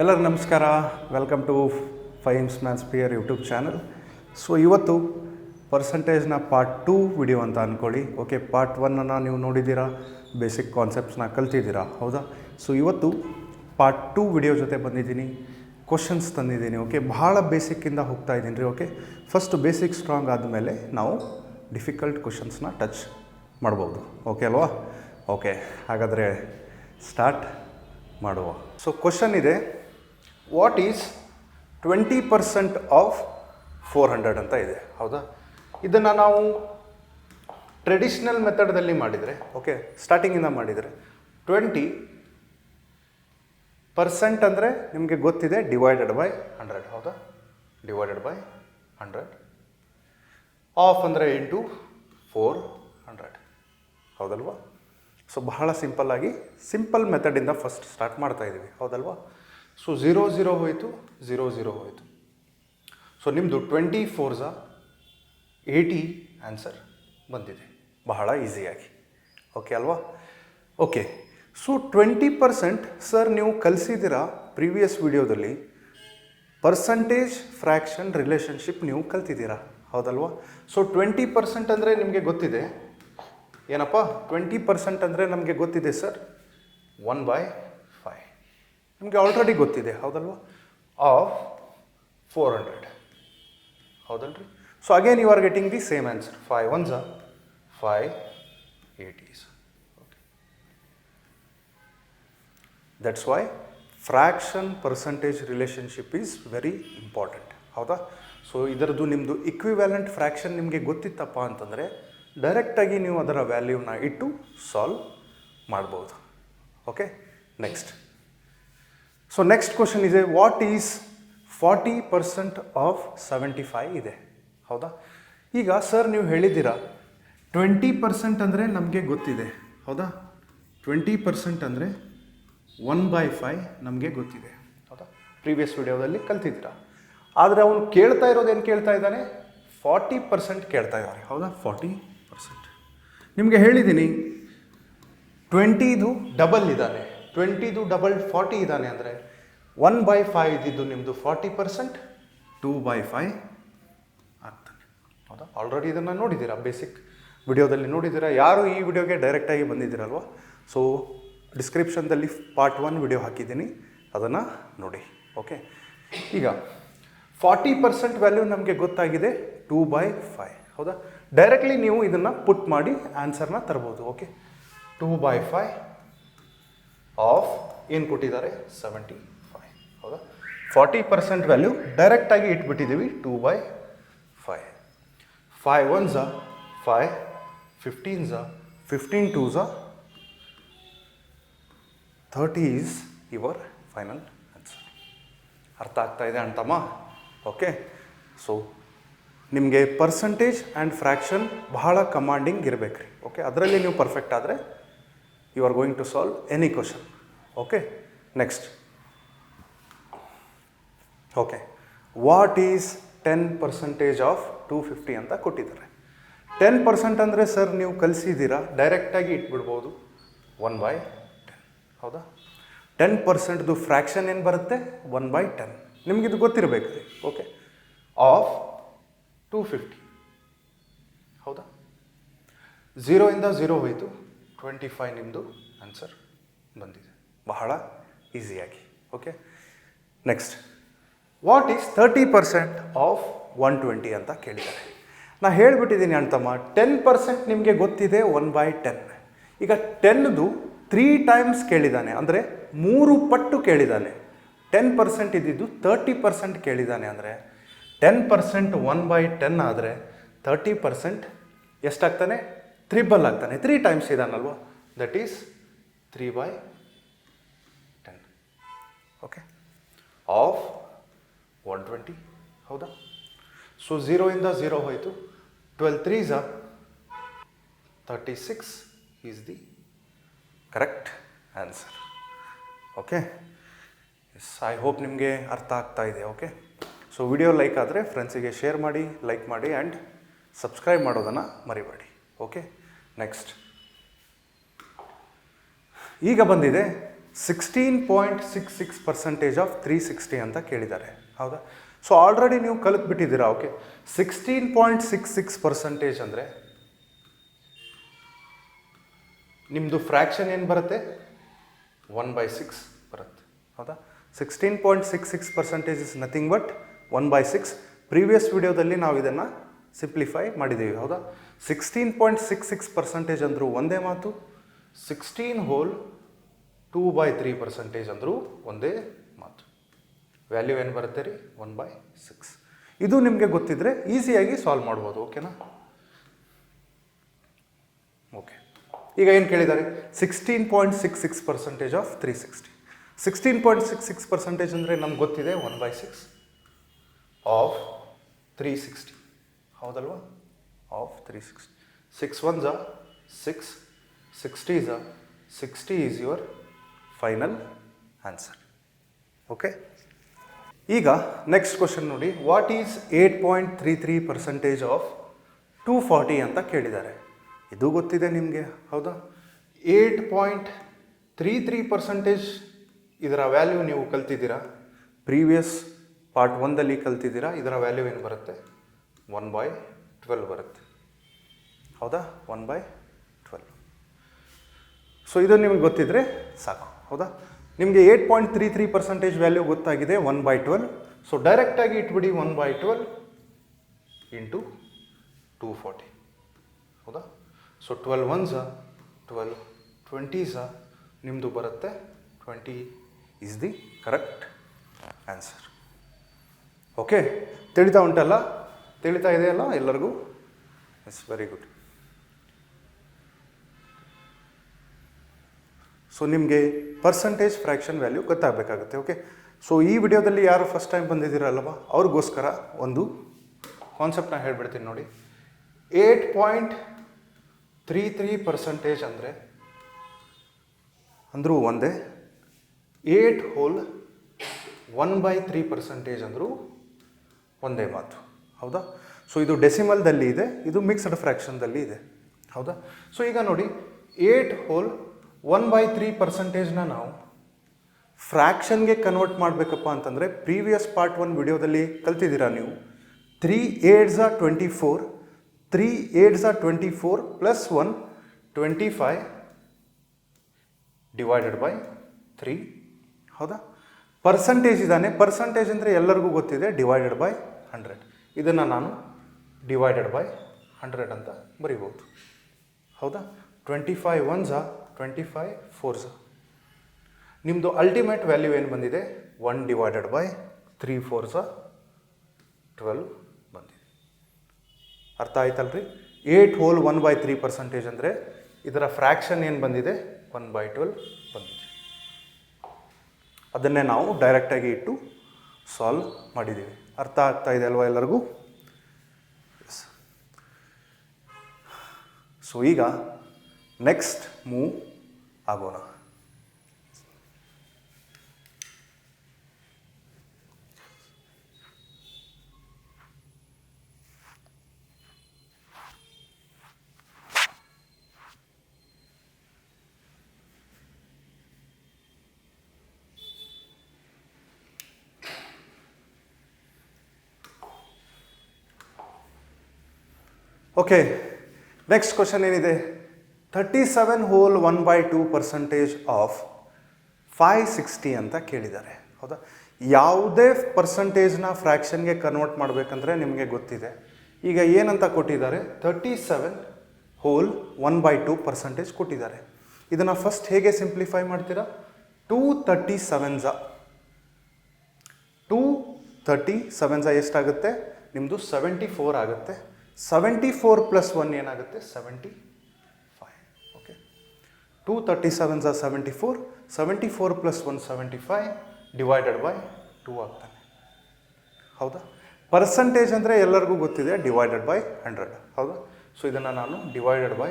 ಎಲ್ಲರಿಗೂ ನಮಸ್ಕಾರ. Welcome to Fimes maths pier YouTube channel. So ಇವತ್ತು ಪರ್ಸಂಟೇಜ್ನ ಪಾರ್ಟ್ 2 ವಿಡಿಯೋ ಅಂತ ಅಂದ್ಕೊಳ್ಳಿ. ಓಕೆ, ಪಾರ್ಟ್ 1ಅನ್ನು ನೀವು ನೋಡಿದ್ದೀರಾ, ಬೇಸಿಕ್ ಕಾನ್ಸೆಪ್ಟ್ಸ್ನ ಕಲ್ತಿದ್ದೀರಾ, ಹೌದಾ? ಸೊ ಇವತ್ತು ಪಾರ್ಟ್ 2 ವಿಡಿಯೋ ಜೊತೆ ಬಂದಿದ್ದೀನಿ, ಕ್ವಶನ್ಸ್ ತಂದಿದ್ದೀನಿ. ಓಕೆ, ಬಹಳ ಬೇಸಿಕ್ಕಿಂದ ಹೋಗ್ತಾ ಇದ್ದೀನಿ ರೀ. ಓಕೆ, ಫಸ್ಟ್ ಬೇಸಿಕ್ ಸ್ಟ್ರಾಂಗ್ ಆದಮೇಲೆ ನಾವು ಡಿಫಿಕಲ್ಟ್ ಕ್ವಶನ್ಸ್ನ ಟಚ್ ಮಾಡ್ಬೋದು. ಓಕೆ ಅಲ್ವಾ? ಓಕೆ, ಹಾಗಾದರೆ ಸ್ಟಾರ್ಟ್ ಮಾಡುವ. ಸೊ ಕ್ವಶನ್ ಇದೆ, ವಾಟ್ ಈಸ್ 20% ಆಫ್ 400 ಅಂತ ಇದೆ, ಹೌದಾ? ಇದನ್ನು ನಾವು ಟ್ರೆಡಿಷ್ನಲ್ ಮೆಥಡ್ದಲ್ಲಿ ಮಾಡಿದರೆ, ಓಕೆ, ಸ್ಟಾರ್ಟಿಂಗಿಂದ ಮಾಡಿದರೆ 20% ಅಂದರೆ ನಿಮಗೆ ಗೊತ್ತಿದೆ ಡಿವೈಡೆಡ್ ಬೈ 100, ಹೌದಾ? Divided by 100. ಆಫ್ ಅಂದರೆ ಇಂಟು 400, ಹೌದಲ್ವಾ? ಸೊ ಬಹಳ ಸಿಂಪಲ್ಲಾಗಿ ಸಿಂಪಲ್ ಮೆಥಡಿಂದ ಫಸ್ಟ್ ಸ್ಟಾರ್ಟ್ ಮಾಡ್ತಾ ಇದ್ದೀವಿ, ಹೌದಲ್ವಾ? ಸೊ 0 0 ಹೋಯಿತು, 0 0 ಹೋಯಿತು. ಸೊ ನಿಮ್ಮದು 24 80 ಆನ್ಸರ್ ಬಂದಿದೆ, ಬಹಳ ಈಸಿಯಾಗಿ. ಓಕೆ ಅಲ್ವಾ? ಓಕೆ, ಸೊ 20% ಸರ್ ನೀವು ಕಲಿಸಿದ್ದೀರಾ ಪ್ರೀವಿಯಸ್ ವಿಡಿಯೋದಲ್ಲಿ. ಪರ್ಸಂಟೇಜ್ ಫ್ರ್ಯಾಕ್ಷನ್ ರಿಲೇಷನ್ಶಿಪ್ ನೀವು ಕಲ್ತಿದ್ದೀರಾ, ಹೌದಲ್ವಾ? ಸೊ 20% ಅಂದರೆ ನಿಮಗೆ ಗೊತ್ತಿದೆ ಏನಪ್ಪ? 20% ಅಂದರೆ ನಮಗೆ ಗೊತ್ತಿದೆ ಸರ್ 1/5. ನಿಮಗೆ ಆಲ್ರೆಡಿ ಗೊತ್ತಿದೆ, ಹೌದಲ್ವಾ? ಆಫ್ 400, ಹೌದಲ್ರಿ? So again you are getting the same answer. 5 1s 5 80s. Okay, that's why fraction percentage relationship is very important, ಹೌದಾ? ಸೊ ಇದರದ್ದು ನಿಮ್ಮದು ಇಕ್ವಿವ್ಯಾಲೆಂಟ್ ಫ್ರ್ಯಾಕ್ಷನ್ ನಿಮಗೆ ಗೊತ್ತಿತ್ತಪ್ಪ ಅಂತಂದರೆ ಡೈರೆಕ್ಟಾಗಿ ನೀವು ಅದರ ವ್ಯಾಲ್ಯೂನ ಇಟ್ಟು ಸಾಲ್ವ್ ಮಾಡ್ಬೋದು. Okay, next. So next question ಇದೆ, ವಾಟ್ ಈಸ್ 40% ಆಫ್ 75 ಇದೆ, ಹೌದಾ? ಈಗ ಸರ್ ನೀವು ಹೇಳಿದ್ದೀರಾ 20% ಅಂದರೆ ನಮಗೆ ಗೊತ್ತಿದೆ, ಹೌದಾ? 20% ಅಂದರೆ 1/5 ನಮಗೆ ಗೊತ್ತಿದೆ, ಹೌದಾ? ಪ್ರೀವಿಯಸ್ ವಿಡಿಯೋದಲ್ಲಿ ಕಲ್ತಿದ್ದೀರಾ. ಆದರೆ ಅವನು ಕೇಳ್ತಾ ಇರೋದೇನು ಕೇಳ್ತಾ ಇದ್ದಾನೆ? 40% ಕೇಳ್ತಾ ಇದ್ದಾರೆ, ಹೌದಾ? 40%. ನಿಮಗೆ ಹೇಳಿದ್ದೀನಿ 20ದು ಡಬಲ್ ಇದ್ದಾನೆ, 20ದು ಡಬಲ್ 40 ಇದ್ದಾನೆ ಅಂದರೆ 1/5 ಇದ್ದಿದ್ದು ನಿಮ್ಮದು 40% 2/5 ಆಗ್ತಾನೆ, ಹೌದಾ? ಆಲ್ರೆಡಿ ಇದನ್ನು ನೋಡಿದ್ದೀರಾ, ಬೇಸಿಕ್ ವಿಡಿಯೋದಲ್ಲಿ ನೋಡಿದ್ದೀರಾ. ಯಾರು ಈ ವಿಡಿಯೋಗೆ ಡೈರೆಕ್ಟಾಗಿ ಬಂದಿದ್ದೀರಲ್ವ, ಸೊ ಡಿಸ್ಕ್ರಿಪ್ಷನ್ದಲ್ಲಿ ಪಾರ್ಟ್ 1 ವಿಡಿಯೋ ಹಾಕಿದ್ದೀನಿ, ಅದನ್ನು ನೋಡಿ. ಓಕೆ, ಈಗ 40% ವ್ಯಾಲ್ಯೂ ನಮಗೆ ಗೊತ್ತಾಗಿದೆ 2/5, ಹೌದಾ? ಡೈರೆಕ್ಟ್ಲಿ ನೀವು ಇದನ್ನು ಪುಟ್ ಮಾಡಿ ಆನ್ಸರ್ನ ತರ್ಬೋದು. ಓಕೆ, 2/5 ಆಫ್ ಏನು ಕೊಟ್ಟಿದ್ದಾರೆ? 75, ಹೌದಾ? 40% ವ್ಯಾಲ್ಯೂ ಡೈರೆಕ್ಟಾಗಿ ಇಟ್ಬಿಟ್ಟಿದ್ದೀವಿ 2/5. 5 1s 5, 15s 15 2s 30 is your final answer. ಅರ್ಥ ಆಗ್ತಾ ಇದೆ ಅಂತಮ್ಮ? ಓಕೆ, ಸೊ ನಿಮಗೆ ಪರ್ಸಂಟೇಜ್ ಆ್ಯಂಡ್ ಫ್ರ್ಯಾಕ್ಷನ್ ಬಹಳ ಕಮಾಂಡಿಂಗ್ ಇರಬೇಕು ರೀ. ಓಕೆ, ಅದರಲ್ಲಿ ನೀವು ಪರ್ಫೆಕ್ಟ್ ಆದರೆ you are going to solve any question. Okay, next. Okay, what is 10% of 250 ಅಂತ ಕೊಟ್ಟಿದ್ದಾರೆ. 10% ಅಂದರೆ ಸರ್ ನೀವು ಕಲಿಸಿದ್ದೀರಾ, ಡೈರೆಕ್ಟಾಗಿ ಇಟ್ಬಿಡ್ಬೋದು 1/10, ಹೌದಾ? 10%ದು ಫ್ರ್ಯಾಕ್ಷನ್ ಏನು ಬರುತ್ತೆ? 1/10. ನಿಮಗಿದು ಗೊತ್ತಿರಬೇಕು ರೀ. ಓಕೆ, ಆಫ್ 250, ಹೌದಾ? 0 ಇಂದ 0 ಹೋಯಿತು, 25 ನಿಮ್ಮದು ಆನ್ಸರ್ ಬಂದಿದೆ, ಬಹಳ ಈಸಿಯಾಗಿ. Okay, next. What is 30% of 120 ಅಂತ ಕೇಳಿದ್ದಾರೆ. ನಾನು ಹೇಳಿಬಿಟ್ಟಿದ್ದೀನಿ ಅಣ್ತಮ್ಮ, 10% ನಿಮಗೆ ಗೊತ್ತಿದೆ 1/10. ಈಗ 10ದು 3 ಟೈಮ್ಸ್ ಕೇಳಿದ್ದಾನೆ, ಅಂದರೆ 3 ಪಟ್ಟು ಕೇಳಿದ್ದಾನೆ. 10% ಇದ್ದಿದ್ದು 30% ಕೇಳಿದ್ದಾನೆ ಅಂದರೆ 10% 1/10 ಆದರೆ 30% ಎಷ್ಟಾಗ್ತಾನೆ? ತ್ರಿಬಲ್ ಆಗ್ತಾನೆ. 3 ಟೈಮ್ಸ್ ಇದಾನಲ್ವ, ದಟ್ ಈಸ್ 3/10. ಓಕೆ, ಆಫ್ 120, ಹೌದಾ? ಸೊ 0 ಇಂದ 0 ಹೋಯಿತು, 12 3s 36 is the correct answer. Okay, yes, I hope ನಿಮಗೆ ಅರ್ಥ ಆಗ್ತಾ ಇದೆ. ಓಕೆ, ಸೊ ವಿಡಿಯೋ ಲೈಕ್ ಆದರೆ ಫ್ರೆಂಡ್ಸಿಗೆ ಶೇರ್ ಮಾಡಿ, ಲೈಕ್ ಮಾಡಿ ಆ್ಯಂಡ್ ಸಬ್ಸ್ಕ್ರೈಬ್ ಮಾಡೋದನ್ನು ಮರಿಬೇಡಿ. Okay, next. ಈಗ ಬಂದಿದೆ 16.66% ಆಫ್ 360 ಅಂತ ಕೇಳಿದ್ದಾರೆ. ಹೌದಾ? ಸೊ ಆಲ್ರೆಡಿ ನೀವು ಕಲಿತ್ಬಿಟ್ಟಿದ್ದೀರಾ. ಓಕೆ, 16.66% ಅಂದರೆ ನಿಮ್ಮದು ಫ್ರ್ಯಾಕ್ಷನ್ ಏನು ಬರುತ್ತೆ? 1/6 ಬರುತ್ತೆ. ಹೌದಾ? 16.66% ಇಸ್ ನಥಿಂಗ್ ಬಟ್ 1/6. ಪ್ರೀವಿಯಸ್ ವಿಡಿಯೋದಲ್ಲಿ ನಾವು ಇದನ್ನು ಸಿಂಪ್ಲಿಫೈ ಮಾಡಿದ್ದೀವಿ. ಹೌದಾ? 16.66% ಅಂದರೂ ಒಂದೇ ಮಾತು, 16 ಹೋಲ್ 2/3% ಅಂದರೂ ಒಂದೇ ಮಾತು. ವ್ಯಾಲ್ಯೂ ಏನು ಬರುತ್ತೆ ರೀ? 1/6. ಇದು ನಿಮಗೆ ಗೊತ್ತಿದ್ರೆ ಈಸಿಯಾಗಿ ಸಾಲ್ವ್ ಮಾಡ್ಬೋದು. ಓಕೆನಾ? ಓಕೆ, ಈಗ ಏನು ಕೇಳಿದ್ದಾರೆ? 16.66% ಆಫ್ 360. 16.66% ಅಂದರೆ ನಮ್ಗೆ ಗೊತ್ತಿದೆ 1/6 ಆಫ್ 360. ಹೌದಲ್ವಾ? Of 360. 6 1s are 6, 60s are 60 is your final answer. Okay, ಈಗ ನೆಕ್ಸ್ಟ್ ಕ್ವಶನ್ ನೋಡಿ. ವಾಟ್ ಈಸ್ 8.33% ಆಫ್ 240 ಅಂತ ಕೇಳಿದ್ದಾರೆ. ಇದು ಗೊತ್ತಿದೆ ನಿಮಗೆ. ಹೌದಾ? 8.33% ಇದರ ವ್ಯಾಲ್ಯೂ ನೀವು ಕಲ್ತಿದ್ದೀರಾ. Previous part 1ದಲ್ಲಿ ಕಲ್ತಿದ್ದೀರಾ. ಇದರ ವ್ಯಾಲ್ಯೂ ಏನು ಬರುತ್ತೆ? 1/12 ಬರುತ್ತೆ. ಹೌದಾ? 1/12. ಸೊ ಇದು ನಿಮಗೆ ಗೊತ್ತಿದ್ರೆ ಸಾಕು. ಹೌದಾ? ನಿಮಗೆ 8.33% ವ್ಯಾಲ್ಯೂ ಗೊತ್ತಾಗಿದೆ, 1/12. ಸೊ ಡೈರೆಕ್ಟಾಗಿ ಇಟ್ಬಿಡಿ 1/12 ಇಂಟು 240. ಹೌದಾ? So 12 1s are 12, 20s are ನಿಮ್ಮದು ಬರುತ್ತೆ 20 is the correct answer. Okay, ತಿಳಿತಾ ಉಂಟಲ್ಲ? ತಿಳಿತಾ ಇದೆಯಲ್ಲ ಎಲ್ಲರಿಗೂ? It's very good. ಸೊ ನಿಮಗೆ ಪರ್ಸಂಟೇಜ್ ಫ್ರ್ಯಾಕ್ಷನ್ ವ್ಯಾಲ್ಯೂ ಗೊತ್ತಾಗಬೇಕಾಗುತ್ತೆ. ಓಕೆ, ಸೊ ಈ ವಿಡಿಯೋದಲ್ಲಿ ಯಾರು ಫಸ್ಟ್ ಟೈಮ್ ಬಂದಿದ್ದೀರಲ್ವ ಅವ್ರಿಗೋಸ್ಕರ ಒಂದು ಕಾನ್ಸೆಪ್ಟನ್ನ ಹೇಳ್ಬಿಡ್ತೀನಿ ನೋಡಿ. 8.33% ಅಂದರೆ ಅಂದರೂ ಒಂದೇ, 8 ಹೋಲ್ 1/3% ಅಂದರೂ ಒಂದೇ ಮಾತು. ಹೌದಾ? ಸೊ ಇದು ಡೆಸಿಮಲ್ದಲ್ಲಿ ಇದೆ, ಇದು ಮಿಕ್ಸ್ಡ್ ಫ್ರ್ಯಾಕ್ಷನ್ದಲ್ಲಿ ಇದೆ. ಹೌದಾ? ಸೊ ಈಗ ನೋಡಿ, 8 ಹೋಲ್ 1/3%ನ ನಾವು ಫ್ರ್ಯಾಕ್ಷನ್ಗೆ ಕನ್ವರ್ಟ್ ಮಾಡಬೇಕಪ್ಪ ಅಂತಂದರೆ ಪ್ರೀವಿಯಸ್ ಪಾರ್ಟ್ 1 ವಿಡಿಯೋದಲ್ಲಿ ಕಲ್ತಿದ್ದೀರಾ ನೀವು. 3 8s are 24, 3 8s are 24 plus 1 25 divided by 3. ಹೌದಾ? ಪರ್ಸಂಟೇಜ್ ಇದ್ದಾನೆ. ಪರ್ಸಂಟೇಜ್ ಅಂದರೆ ಎಲ್ಲರಿಗೂ ಗೊತ್ತಿದೆ, ಡಿವೈಡೆಡ್ ಬೈ 100. ಇದನ್ನು ನಾನು ಡಿವೈಡೆಡ್ ಬೈ 100 ಅಂತ ಬರಿಬೋದು. ಹೌದಾ? 25 1s are 25 4s are. ನಿಮ್ಮದು ಅಲ್ಟಿಮೇಟ್ ವ್ಯಾಲ್ಯೂ ಏನು ಬಂದಿದೆ? 1 ಡಿವೈಡೆಡ್ ಬೈ 3 4s are 12 ಬಂದಿದೆ. ಅರ್ಥ ಆಯ್ತಲ್ರಿ? 8 ಹೋಲ್ 1/3% ಅಂದರೆ ಇದರ ಫ್ರ್ಯಾಕ್ಷನ್ ಏನು ಬಂದಿದೆ? 1/12 ಬಂದಿದೆ. ಅದನ್ನೇ ನಾವು ಡೈರೆಕ್ಟಾಗಿ ಇಟ್ಟು ಸಾಲ್ವ್ ಮಾಡಿದ್ದೀವಿ. ಅರ್ಥ ಆಗ್ತಾ ಇದೆ ಅಲ್ವಾ ಎಲ್ಲರಿಗೂ? ಸೊ ಈಗ ನೆಕ್ಸ್ಟ್ ಮೂವ್ ಆಗೋಣ. ಓಕೆ, ನೆಕ್ಸ್ಟ್ ಕ್ವಶನ್ ಏನಿದೆ? 37 ಹೋಲ್ 1/2% ಆಫ್ 560 ಅಂತ ಕೇಳಿದ್ದಾರೆ. ಹೌದಾ? ಯಾವುದೇ ಪರ್ಸಂಟೇಜ್ನ ಫ್ರ್ಯಾಕ್ಷನ್ಗೆ ಕನ್ವರ್ಟ್ ಮಾಡಬೇಕಂದ್ರೆ ನಿಮಗೆ ಗೊತ್ತಿದೆ. ಈಗ ಏನಂತ ಕೊಟ್ಟಿದ್ದಾರೆ? 37 ಹೋಲ್ 1/2% ಕೊಟ್ಟಿದ್ದಾರೆ. ಇದನ್ನು ಫಸ್ಟ್ ಹೇಗೆ ಸಿಂಪ್ಲಿಫೈ ಮಾಡ್ತೀರಾ? 237s 237s ಎಷ್ಟಾಗುತ್ತೆ? ನಿಮ್ಮದು 74 ಆಗುತ್ತೆ. 74 ಪ್ಲಸ್ 1 ಏನಾಗುತ್ತೆ? 75. Okay, 237s 74, 74 plus 1 75 divided by 2 ಆಗ್ತಾನೆ. ಹೌದಾ? ಪರ್ಸಂಟೇಜ್ ಅಂದರೆ ಎಲ್ಲರಿಗೂ ಗೊತ್ತಿದೆ, ಡಿವೈಡೆಡ್ ಬೈ 100. ಹೌದಾ? ಸೊ ಇದನ್ನು ನಾನು ಡಿವೈಡೆಡ್ ಬೈ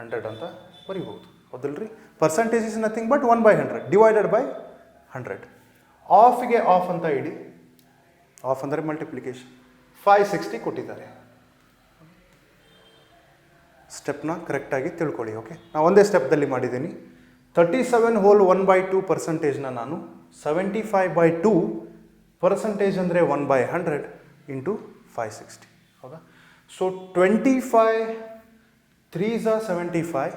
100 ಅಂತ ಬರಿಬೋದು. ಹೌದಲ್ರಿ? Percentage is nothing but 1/100 divided by 100. ಆಫ್ಗೆ ಆಫ್ ಅಂತ ಇಡಿ. ಆಫ್ ಅಂದರೆ ಮಲ್ಟಿಪ್ಲಿಕೇಶನ್. 560 ಕೊಟ್ಟಿದ್ದಾರೆ. ಸ್ಟೆಪ್ನ ಕರೆಕ್ಟಾಗಿ ತಿಳ್ಕೊಳ್ಳಿ. ಓಕೆ, ನಾನು ಒಂದೇ ಸ್ಟೆಪ್ದಲ್ಲಿ ಮಾಡಿದ್ದೀನಿ. 37 ಹೋಲ್ 1/2% ನಾನು 75/2 ಪರ್ಸೆಂಟೇಜ್ ಅಂದರೆ 1/100 ಇಂಟು 560. ಹೌದಾ? So 25 3s 75,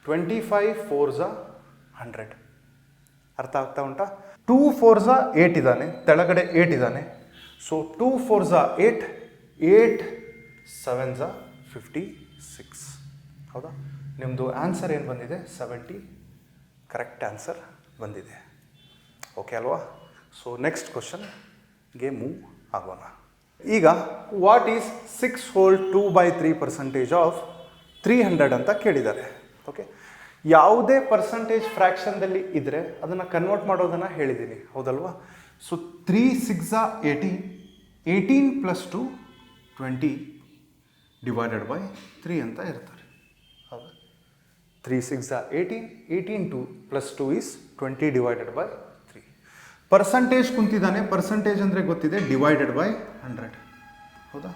25 4s 100. ಅರ್ಥ ಆಗ್ತಾ ಉಂಟಾ? 2 4s 8 ಇದ್ದಾನೆ, ತೆಳಗಡೆ 8 ಇದ್ದಾನೆ. So 2 4s 8, 8 7s 56. ಹೌದಾ? ನಿಮ್ಮದು ಆನ್ಸರ್ ಏನು ಬಂದಿದೆ? 70 ಕರೆಕ್ಟ್ ಆನ್ಸರ್ ಬಂದಿದೆ. ಓಕೆ ಅಲ್ವಾ? ಸೊ ನೆಕ್ಸ್ಟ್ ಕ್ವಶನ್ಗೆ ಮೂವ್ ಆಗೋಣ. ಈಗ ವಾಟ್ ಈಸ್ 6 ಹೋಲ್ 2/3% ಆಫ್ 300 ಅಂತ ಕೇಳಿದ್ದಾರೆ. ಓಕೆ, ಯಾವುದೇ ಪರ್ಸಂಟೇಜ್ ಫ್ರ್ಯಾಕ್ಷನ್ದಲ್ಲಿ ಇದ್ದರೆ ಅದನ್ನು ಕನ್ವರ್ಟ್ ಮಾಡೋದನ್ನು ಹೇಳಿದ್ದೀನಿ, ಹೌದಲ್ವಾ? ಸೊ 3 6 18, 18 + 2 20 / 3 ಅಂತ ಇರ್ತಾರೆ. ಹೌದಾ? 3 6 18, 18 2 + 2 is 20 / 3. ಪರ್ಸಂಟೇಜ್ ಕುಂತಿದ್ದಾನೆ, ಪರ್ಸಂಟೇಜ್ ಅಂದರೆ ಗೊತ್ತಿದೆ, ಡಿವೈಡೆಡ್ ಬೈ 100. ಹೌದಾ?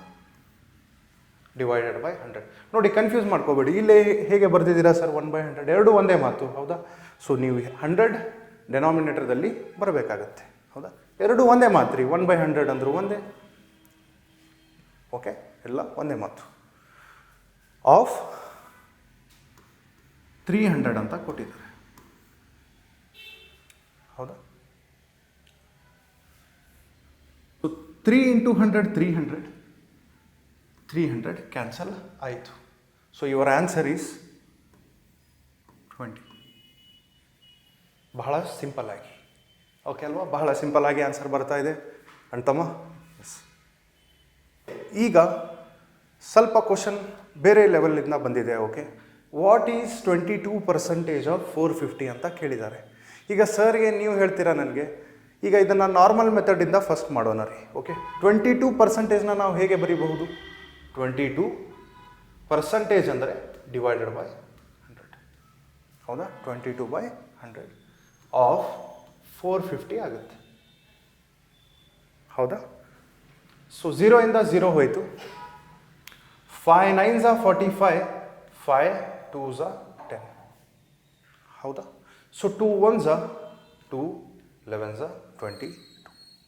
Divided by 100. ನೋಡಿ, ಕನ್ಫ್ಯೂಸ್ ಮಾಡ್ಕೋಬೇಡಿ. ಇಲ್ಲೇ ಹೇಗೆ ಬರ್ದಿದ್ದೀರಾ ಸರ್ 1/100? ಎರಡೂ ಒಂದೇ ಮಾತು. ಹೌದಾ? ಸೊ ನೀವು 100 ಡೆನಾಮಿನೇಟರ್ದಲ್ಲಿ ಬರಬೇಕಾಗತ್ತೆ. ಹೌದಾ? ಎರಡೂ ಒಂದೇ ಮಾತು ರೀ. 1/100 ಅಂದರೂ ಒಂದೇ. ಓಕೆ, ಎಲ್ಲ ಒಂದೇ ಮಾತು. ಆಫ್ 300 ಅಂತ ಕೊಟ್ಟಿದ್ದಾರೆ. ಹೌದಾ? 3 × 100 300, 300 ಕ್ಯಾನ್ಸಲ್ ಆಯಿತು. So your answer is 20. ಬಹಳ ಸಿಂಪಲ್ ಆಗಿ. ಓಕೆ ಅಲ್ವಾ? ಬಹಳ ಸಿಂಪಲ್ ಆಗಿ ಆನ್ಸರ್ ಬರ್ತಾ ಇದೆ ಅಂತಮ್ಮ. ಎಸ್. ಈಗ ಸ್ವಲ್ಪ ಕ್ವಶನ್ ಬೇರೆ ಲೆವೆಲಿಂದ ಬಂದಿದೆ. ಓಕೆ, ವಾಟ್ ಈಸ್ 22% ಆಫ್ 450 ಅಂತ ಕೇಳಿದ್ದಾರೆ. ಈಗ ಸರ್ಗೆ ನೀವು ಹೇಳ್ತೀರಾ ನನಗೆ, ಈಗ ಇದನ್ನು ನಾರ್ಮಲ್ ಮೆಥಡಿಂದ ಫಸ್ಟ್ ಮಾಡೋಣ ರೀ. ಓಕೆ, 22% ನಾವು ಹೇಗೆ ಬರೀಬಹುದು? 22% ಅಂದರೆ ಡಿವೈಡೆಡ್ ಬೈ 100. ಹೌದಾ? 22/100 ಆಫ್ 450 ಆಗುತ್ತೆ. ಹೌದಾ? ಸೊ 0 ಇಂದ 0 ಹೋಯಿತು. 5 9s 45, 5 2s 10. ಹೌದಾ? So 2 1s 2, 11s 22.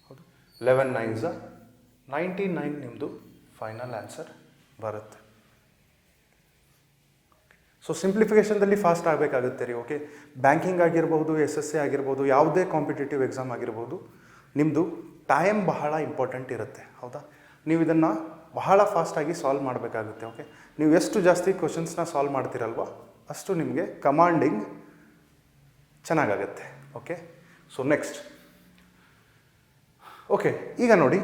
ಹೌದು, 11 9s 99 ನಿಮ್ಮದು ಫೈನಲ್ ಆನ್ಸರ್ ಬರುತ್ತೆ. ಸೊ ಸಿಂಪ್ಲಿಫಿಕೇಷನ್ದಲ್ಲಿ ಫಾಸ್ಟ್ ಆಗಬೇಕಾಗುತ್ತೆ ರೀ. ಓಕೆ, ಬ್ಯಾಂಕಿಂಗ್ ಆಗಿರ್ಬೋದು, SSC ಆಗಿರ್ಬೋದು, ಯಾವುದೇ ಕಾಂಪಿಟೇಟಿವ್ ಎಕ್ಸಾಮ್ ಆಗಿರ್ಬೋದು, ನಿಮ್ಮದು ಟೈಮ್ ಬಹಳ ಇಂಪಾರ್ಟೆಂಟ್ ಇರುತ್ತೆ. ಹೌದಾ? ನೀವು ಇದನ್ನು ಬಹಳ ಫಾಸ್ಟಾಗಿ ಸಾಲ್ವ್ ಮಾಡಬೇಕಾಗುತ್ತೆ. ಓಕೆ, ನೀವು ಎಷ್ಟು ಜಾಸ್ತಿ ಕ್ವಶನ್ಸ್ನ ಸಾಲ್ವ್ ಮಾಡ್ತೀರಲ್ವ ಅಷ್ಟು ನಿಮಗೆ ಕಮಾಂಡಿಂಗ್ ಚೆನ್ನಾಗಾಗುತ್ತೆ. Okay, so next. ಓಕೆ, ಈಗ ನೋಡಿ,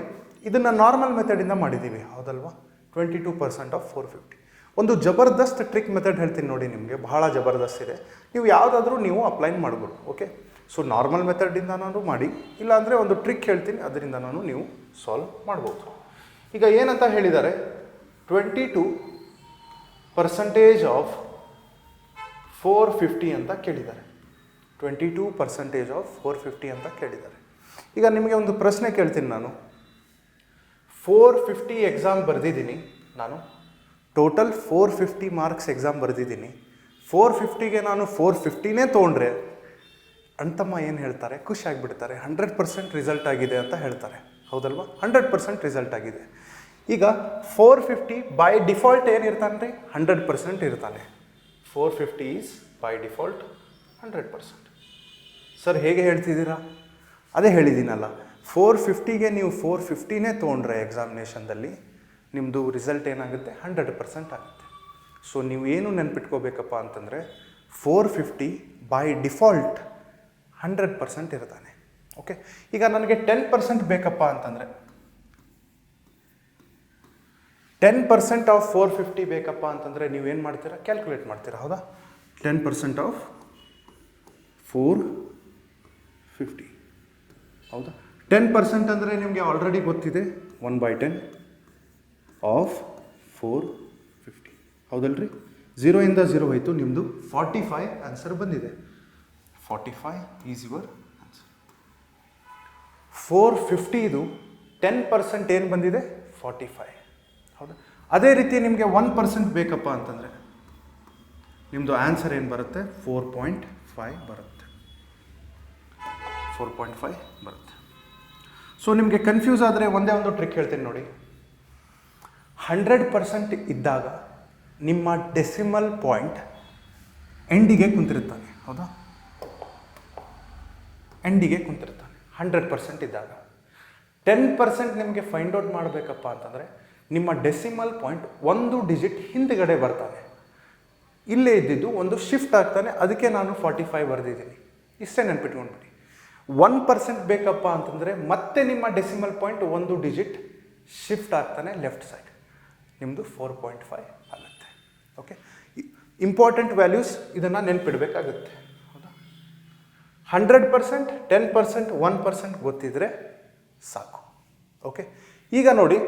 ಇದನ್ನು ನಾರ್ಮಲ್ ಮೆಥಡಿಂದ ಮಾಡಿದ್ದೀವಿ, ಹೌದಲ್ವಾ? 22% ಆಫ್ 450. ಒಂದು ಜಬರ್ದಸ್ತ್ ಟ್ರಿಕ್ ಮೆಥಡ್ ಹೇಳ್ತೀನಿ ನೋಡಿ ನಿಮಗೆ, ಬಹಳ ಜಬರ್ದಸ್ತ್ ಇದೆ. ನೀವು ಯಾವುದಾದ್ರೂ ನೀವು ಅಪ್ಲೈ ಮಾಡ್ಬೋದು. ಓಕೆ, ಸೊ ನಾರ್ಮಲ್ ಮೆಥಡಿಂದ ನಾನು ಮಾಡಿ, ಇಲ್ಲಾಂದರೆ ಒಂದು ಟ್ರಿಕ್ ಹೇಳ್ತೀನಿ, ಅದರಿಂದ ನಾನು ನೀವು ಸಾಲ್ವ್ ಮಾಡ್ಬೋದು. ಈಗ ಏನಂತ ಹೇಳಿದ್ದಾರೆ? 22% ಆಫ್ 450 ಅಂತ ಕೇಳಿದ್ದಾರೆ. 22% ಆಫ್ 450 ಅಂತ ಕೇಳಿದ್ದಾರೆ. ಈಗ ನಿಮಗೆ ಒಂದು ಪ್ರಶ್ನೆ ಕೇಳ್ತೀನಿ ನಾನು. 450 ಎಕ್ಸಾಮ್ ಬರೆದಿದ್ದೀನಿ ನಾನು, ಟೋಟಲ್ 450 ಮಾರ್ಕ್ಸ್ ಎಕ್ಸಾಮ್ ಬರೆದಿದ್ದೀನಿ. 450ಗೆ ನಾನು 450ನೇ ತೊಗೊಂಡ್ರೆ ಅಂತಮ್ಮ ಏನು ಹೇಳ್ತಾರೆ? ಖುಷಿ ಆಗಿಬಿಡ್ತಾರೆ. 100% ರಿಸಲ್ಟ್ ಆಗಿದೆ ಅಂತ ಹೇಳ್ತಾರೆ, ಹೌದಲ್ವಾ? 100% ರಿಸಲ್ಟ್ ಆಗಿದೆ. ಈಗ 450 ಬೈ ಡಿಫಾಲ್ಟ್ ಏನಿರ್ತಾನೆ ರೀ? 100% ಇರ್ತಾನೆ. 450 ಈಸ್ ಬೈ ಡಿಫಾಲ್ಟ್ 100%. ಸರ್ ಹೇಗೆ ಹೇಳ್ತಿದ್ದೀರಾ? ಅದೇ ಹೇಳಿದ್ದೀನಲ್ಲ, 450ಗೆ ನೀವು 450ನೇ ತೊಗೊಂಡ್ರೆ ಎಕ್ಸಾಮಿನೇಷನ್ದಲ್ಲಿ ನಿಮ್ಮದು ರಿಸಲ್ಟ್ ಏನಾಗುತ್ತೆ? 100% ಆಗುತ್ತೆ. ಸೊ ನೀವು ಏನು ನೆನ್ಪಿಟ್ಕೋಬೇಕಪ್ಪ ಅಂತಂದರೆ 450 ಬೈ ಡಿಫಾಲ್ಟ್ 100% ಇರ್ತಾನೆ. ಓಕೆ, ಈಗ ನನಗೆ 10% ಬೇಕಪ್ಪ ಅಂತಂದರೆ 10% ಆಫ್ 450 ಬೇಕಪ್ಪ ಅಂತಂದರೆ ನೀವೇನು ಮಾಡ್ತೀರಾ? ಕ್ಯಾಲ್ಕುಲೇಟ್ ಮಾಡ್ತೀರಾ, ಹೌದಾ? 10% ಆಫ್ 450, ಹೌದಾ? 10% ಅಂದರೆ ನಿಮಗೆ ಆಲ್ರೆಡಿ ಗೊತ್ತಿದೆ, 1/10 ಆಫ್ 450, ಹೌದಲ್ರಿ? 0 ಇಂದ 0 ಹೋಯಿತು, ನಿಮ್ಮದು 45 ಆನ್ಸರ್ ಬಂದಿದೆ. 45 ಈಸ್ ಯುವರ್ ಆನ್ಸರ್. 450 10% ಏನು ಬಂದಿದೆ? 45, ಹೌದಾ? ಅದೇ ರೀತಿ ನಿಮಗೆ 1% ಬೇಕಪ್ಪ ಅಂತಂದರೆ ನಿಮ್ಮದು ಆನ್ಸರ್ ಏನು ಬರುತ್ತೆ? 4.5 ಬರುತ್ತೆ. 4.5 ಬರುತ್ತೆ. ಸೊ ನಿಮಗೆ ಕನ್ಫ್ಯೂಸ್ ಆದರೆ ಒಂದೇ ಒಂದು ಟ್ರಿಕ್ ಹೇಳ್ತೀನಿ ನೋಡಿ. 100% ಇದ್ದಾಗ ನಿಮ್ಮ ಡೆಸಿಮಲ್ ಪಾಯಿಂಟ್ ಎಂಡಿಗೆ ಕುಂತಿರ್ತಾನೆ, ಹೌದಾ? ಎಂಡಿಗೆ ಕುಂತಿರ್ತಾನೆ 100% ಇದ್ದಾಗ. 10% ನಿಮಗೆ ಫೈಂಡ್ ಔಟ್ ಮಾಡಬೇಕಪ್ಪ ಅಂತಂದರೆ ನಿಮ್ಮ ಡೆಸಿಮಲ್ ಪಾಯಿಂಟ್ ಒಂದು ಡಿಜಿಟ್ ಹಿಂದ್ಗಡೆ ಬರ್ತಾನೆ. ಇಲ್ಲೇ ಇದ್ದಿದ್ದು ಒಂದು ಶಿಫ್ಟ್ ಆಗ್ತಾನೆ, ಅದಕ್ಕೆ ನಾನು 45 ಬರೆದಿದ್ದೀನಿ. ಇಷ್ಟೇ ನೆನ್ಪಿಟ್ಕೊಂಡ್ಬಿಡಿ. 1% ಬೇಕಪ್ಪ ಅಂತಂದರೆ ಮತ್ತೆ ನಿಮ್ಮ ಡೆಸಿಮಲ್ ಪಾಯಿಂಟ್ ಒಂದು ಡಿಜಿಟ್ ಶಿಫ್ಟ್ ಆಗ್ತಾನೆ ಲೆಫ್ಟ್ ಸೈಡ್, ನಿಮ್ಮದು 4.5 ಆಗುತ್ತೆ. ಓಕೆ, ಇಂಪಾರ್ಟೆಂಟ್ ವ್ಯಾಲ್ಯೂಸ್ ಇದನ್ನು ನೆನ್ಪಿಡಬೇಕಾಗುತ್ತೆ, ಹೌದಾ? 100%, 10%, 1% ಗೊತ್ತಿದ್ರೆ ಸಾಕು. ಓಕೆ, ಈಗ ನೋಡಿ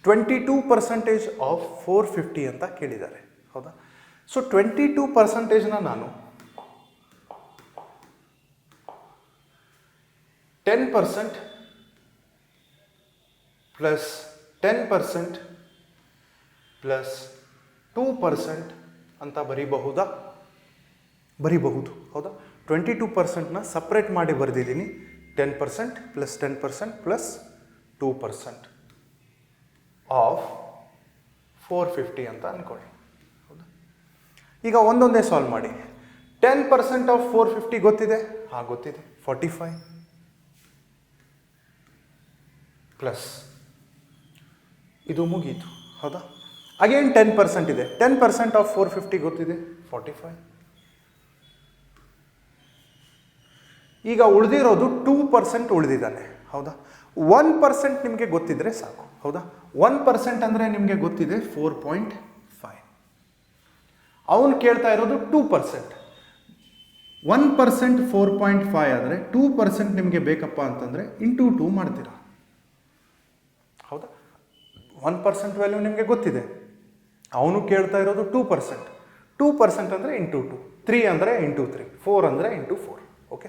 22% ಆಫ್ 450 ಅಂತ ಕೇಳಿದ್ದಾರೆ, ಹೌದಾ? ಸೊ 22%ನ ನಾನು 10% ಪ್ಲಸ್ 10% ಪ್ಲಸ್ 2% ಅಂತ ಬರೀಬಹುದಾ? ಬರೀಬಹುದು, ಹೌದಾ? 22%ನ ಸಪ್ರೇಟ್ ಮಾಡಿ ಬರೆದಿದ್ದೀನಿ. 10% ಪ್ಲಸ್ 10% ಪ್ಲಸ್ 2% ಆಫ್ 450 ಅಂತ ಅಂದ್ಕೊಳ್ಳಿ, ಹೌದಾ? ಈಗ ಒಂದೊಂದೇ ಸಾಲ್ವ್ ಮಾಡಿ. 10% ಆಫ್ 450 ಗೊತ್ತಿದೆ? ಹಾಂ, ಗೊತ್ತಿದೆ. 45 ಪ್ಲಸ್ ಇದು ಮುಗೀತು, ಹೌದಾ? ಅಗೇನ್ 10% ಇದೆ. 10% ಆಫ್ 450 ಗೊತ್ತಿದೆ? 45. ಈಗ ಉಳಿದಿರೋದು 2% ಉಳಿದಿದ್ದಾನೆ, ಹೌದಾ? 1% ನಿಮಗೆ ಗೊತ್ತಿದ್ರೆ ಸಾಕು, ಹೌದಾ? 1% ಅಂದರೆ ನಿಮಗೆ ಗೊತ್ತಿದೆ 4.5. ಅವನು ಕೇಳ್ತಾ ಇರೋದು 2%. 1% 4.5 ಆದರೆ 2% ನಿಮಗೆ ಬೇಕಪ್ಪ ಅಂತಂದರೆ ಇಂಟು 2 ಮಾಡ್ತೀರಾ, ಹೌದಾ? 1% ವ್ಯಾಲ್ಯೂ ನಿಮಗೆ ಗೊತ್ತಿದೆ. ಅವನು ಕೇಳ್ತಾ ಇರೋದು 2%. 2% ಅಂದರೆ ಇಂಟು 2, 3 ಅಂದರೆ ಇಂಟು 3, 4 ಅಂದರೆ ಇಂಟು 4. ಓಕೆ,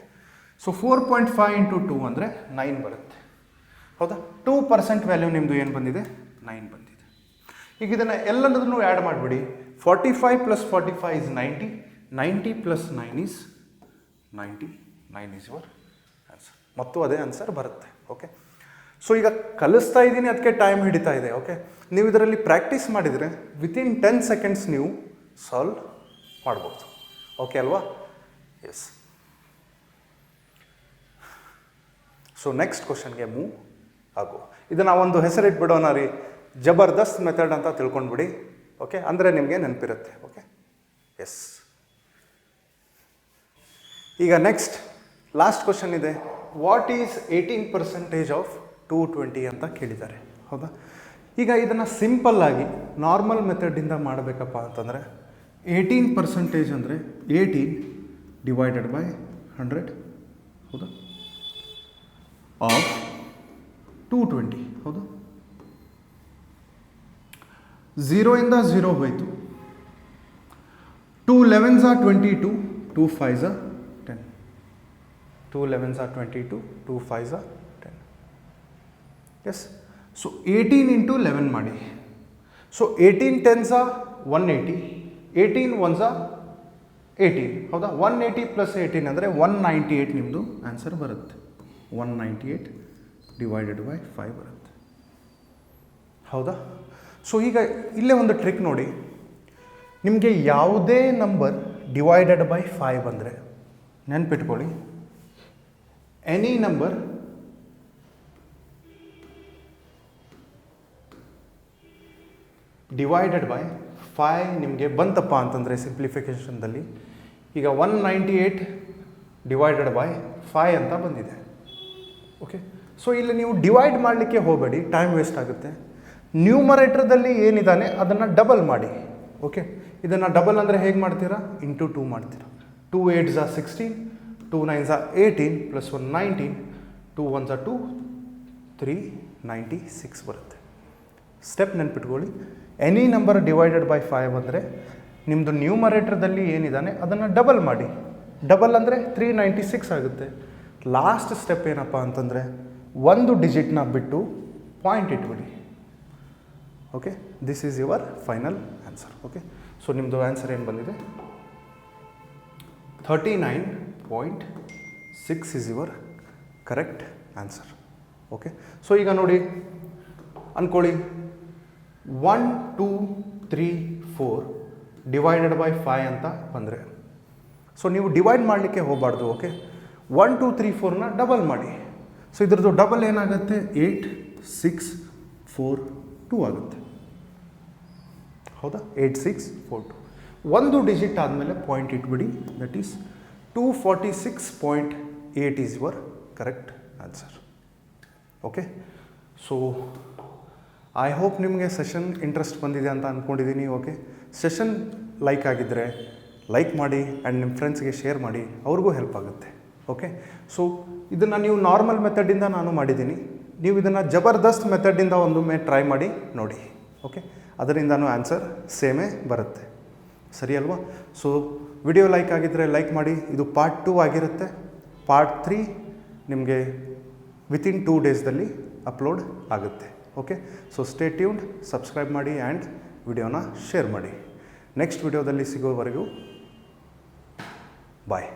ಸೊ 4.5 ಇಂಟು 2 ಅಂದರೆ 9 ಬರುತ್ತೆ, ಹೌದಾ? 2% ವ್ಯಾಲ್ಯೂ ನಿಮ್ಮದು ಏನು ಬಂದಿದೆ? 9 ಬಂದಿದೆ. ಈಗ ಇದನ್ನು ಎಲ್ಲದನ್ನು ಆ್ಯಡ್ ಮಾಡಿಬಿಡಿ. 45 plus 45 is 90. 90 plus 9 is 90. 9 is your answer. ಮತ್ತು ಅದೇ ಆನ್ಸರ್ ಬರುತ್ತೆ. ಓಕೆ, ಸೊ ಈಗ ಕಲಿಸ್ತಾ ಇದ್ದೀನಿ, ಅದಕ್ಕೆ ಟೈಮ್ ಹಿಡಿತಾ ಇದೆ. ಓಕೆ, ನೀವು ಇದರಲ್ಲಿ ಪ್ರಾಕ್ಟೀಸ್ ಮಾಡಿದರೆ ವಿತಿನ್ 10 ಸೆಕೆಂಡ್ಸ್ ನೀವು ಸಾಲ್ವ್ ಮಾಡ್ಬೋದು. ಓಕೆ ಅಲ್ವಾ? ಎಸ್. ಸೊ ನೆಕ್ಸ್ಟ್ ಕ್ವಶನ್ಗೆ ಮೂವ್ ಆಗುವ. ಇದನ್ನು ಒಂದು ಹೆಸರಿಟ್ಬಿಡೋಣ ರೀ, ಜಬರ್ದಸ್ತ್ ಮೆಥಡ್ ಅಂತ ತಿಳ್ಕೊಂಡ್ಬಿಡಿ. ಓಕೆ, ಅಂದರೆ ನಿಮಗೆ ನೆನಪಿರುತ್ತೆ. Okay, yes. ಈಗ ನೆಕ್ಸ್ಟ್ ಲಾಸ್ಟ್ ಕ್ವಶನ್ ಇದೆ. ವಾಟ್ ಈಸ್ 18% ಆಫ್ 220 ಅಂತ ಕೇಳಿದ್ದಾರೆ, ಹೌದಾ? ಈಗ ಇದನ್ನು ಸಿಂಪಲ್ಲಾಗಿ ನಾರ್ಮಲ್ ಮೆಥಡಿಂದ ಮಾಡಬೇಕಪ್ಪ ಅಂತಂದರೆ 18% ಅಂದರೆ 18 ಡಿವೈಡೆಡ್ ಬೈ 100, ಹೌದಾ? ಆಫ್ 220, ಹೌದಾ? 0 ಇಂದ 0 ಹೋಯಿತು. 2 11s are 22, 2 5s are 10. 2 11s are 22, 2 5s are 10. Yes. So 18 into 11 ಮಾಡಿ. So 18 10s are 180, 18 1s are 18, ಹೌದಾ? 180 ಪ್ಲಸ್ 18 ಅಂದರೆ 198 ನಿಮ್ಮದು ಆನ್ಸರ್ ಬರುತ್ತೆ. 198 ಡಿವೈಡೆಡ್ ಬೈ 5 ಬರುತ್ತೆ, ಹೌದಾ? ಸೊ ಈಗ ಇಲ್ಲೇ ಒಂದು ಟ್ರಿಕ್ ನೋಡಿ. ನಿಮಗೆ ಯಾವುದೇ ನಂಬರ್ ಡಿವೈಡೆಡ್ ಬೈ 5 ಬಂದರೆ ನೆನ್ಪಿಟ್ಕೊಳ್ಳಿ, ಎನಿ ನಂಬರ್ ಡಿವೈಡೆಡ್ ಬೈ 5 ನಿಮಗೆ ಬಂತಪ್ಪ ಅಂತಂದರೆ ಸಿಂಪ್ಲಿಫಿಕೇಷನ್ದಲ್ಲಿ ಈಗ 198 ಡಿವೈಡೆಡ್ ಬೈ 5 ಅಂತ ಬಂದಿದೆ. ಓಕೆ, ಸೊ ಇಲ್ಲಿ ನೀವು ಡಿವೈಡ್ ಮಾಡಲಿಕ್ಕೆ ಹೋಗಬೇಡಿ, ಟೈಮ್ ವೇಸ್ಟ್ ಆಗುತ್ತೆ. ನ್ಯೂಮರೇಟ್ರದಲ್ಲಿ ಏನಿದ್ದಾನೆ ಅದನ್ನು ಡಬಲ್ ಮಾಡಿ. ಓಕೆ, ಇದನ್ನು ಡಬಲ್ ಅಂದರೆ ಹೇಗೆ ಮಾಡ್ತೀರಾ? ಇಂಟು 2 ಮಾಡ್ತೀರಾ. 2 8s are 16, 2 9s are 18 plus 1 19, 2 1s are 2, 3 96 ಬರುತ್ತೆ. ಸ್ಟೆಪ್ ನೆನ್ಪಿಟ್ಕೊಳ್ಳಿ. ಎನಿ ನಂಬರ್ ಡಿವೈಡೆಡ್ ಬೈ 5 ಅಂದರೆ ನಿಮ್ಮದು ನ್ಯೂಮರೇಟ್ರದಲ್ಲಿ ಏನಿದ್ದಾನೆ ಅದನ್ನು ಡಬಲ್ ಮಾಡಿ. ಡಬಲ್ ಅಂದರೆ 396 ಆಗುತ್ತೆ. ಲಾಸ್ಟ್ ಸ್ಟೆಪ್ ಏನಪ್ಪ ಅಂತಂದರೆ ಒಂದು ಡಿಜಿಟ್ನ ಬಿಟ್ಟು ಪಾಯಿಂಟ್ ಇಟ್ಬಿಡಿ. Okay, this is your final answer. Okay, so ನಿಮ್ಮದು ಆನ್ಸರ್ ಏನು ಬಂದಿದೆ? 39.6 is your correct answer. Okay, so ಈಗ ನೋಡಿ ಅಂದ್ಕೊಳ್ಳಿ 1 2 3 4 ಡಿವೈಡೆಡ್ ಬೈ 5 ಅಂತ ಬಂದರೆ, ಸೊ ನೀವು ಡಿವೈಡ್ ಮಾಡಲಿಕ್ಕೆ ಹೋಗಬಾರ್ದು. ಓಕೆ, 1 2 3 4ನ ಡಬಲ್ ಮಾಡಿ. ಸೊ ಇದ್ರದ್ದು ಡಬಲ್ ಏನಾಗುತ್ತೆ? 8 6 4 2 ಆಗುತ್ತೆ. ಹೌದಾ? 8 6 4 2. ಒಂದು ಡಿಜಿಟ್ ಆದಮೇಲೆ ಪಾಯಿಂಟ್ ಇಟ್ಬಿಡಿ. That is 246.8 is your correct answer. Okay, so I hope ನಿಮಗೆ ಸೆಷನ್ ಇಂಟ್ರೆಸ್ಟ್ ಬಂದಿದೆ ಅಂತ ಅಂದ್ಕೊಂಡಿದ್ದೀನಿ. ಓಕೆ, ಸೆಷನ್ ಲೈಕ್ ಆಗಿದ್ದರೆ ಲೈಕ್ ಮಾಡಿ ಆ್ಯಂಡ್ ನಿಮ್ಮ ಫ್ರೆಂಡ್ಸ್ಗೆ ಶೇರ್ ಮಾಡಿ, ಅವ್ರಿಗೂ ಹೆಲ್ಪ್ ಆಗುತ್ತೆ. ಓಕೆ, ಸೊ ಇದನ್ನು ನೀವು ನಾರ್ಮಲ್ ಮೆಥಡಿಂದ ನಾನು ಮಾಡಿದ್ದೀನಿ. ನೀವು ಇದನ್ನು ಜಬರ್ದಸ್ತ್ ಮೆಥಡಿಂದ ಒಂದೊಮ್ಮೆ ಟ್ರೈ ಮಾಡಿ ನೋಡಿ. ಓಕೆ, ಅದರಿಂದನೂ ಆನ್ಸರ್ ಸೇಮೇ ಬರುತ್ತೆ. ಸರಿ ಅಲ್ವಾ? ಸೊ ವಿಡಿಯೋ ಲೈಕ್ ಆಗಿದ್ದರೆ ಲೈಕ್ ಮಾಡಿ. ಇದು ಪಾರ್ಟ್ 2 ಆಗಿರುತ್ತೆ. ಪಾರ್ಟ್ 3 ನಿಮಗೆ ವಿತಿನ್ 2 ಡೇಸ್ದಲ್ಲಿ ಅಪ್ಲೋಡ್ ಆಗುತ್ತೆ. Okay, so stay tuned, subscribe ಮಾಡಿ ಆ್ಯಂಡ್ ವಿಡಿಯೋನ ಶೇರ್ ಮಾಡಿ. ನೆಕ್ಸ್ಟ್ ವಿಡಿಯೋದಲ್ಲಿ ಸಿಗೋವರೆಗೂ ಬಾಯ್.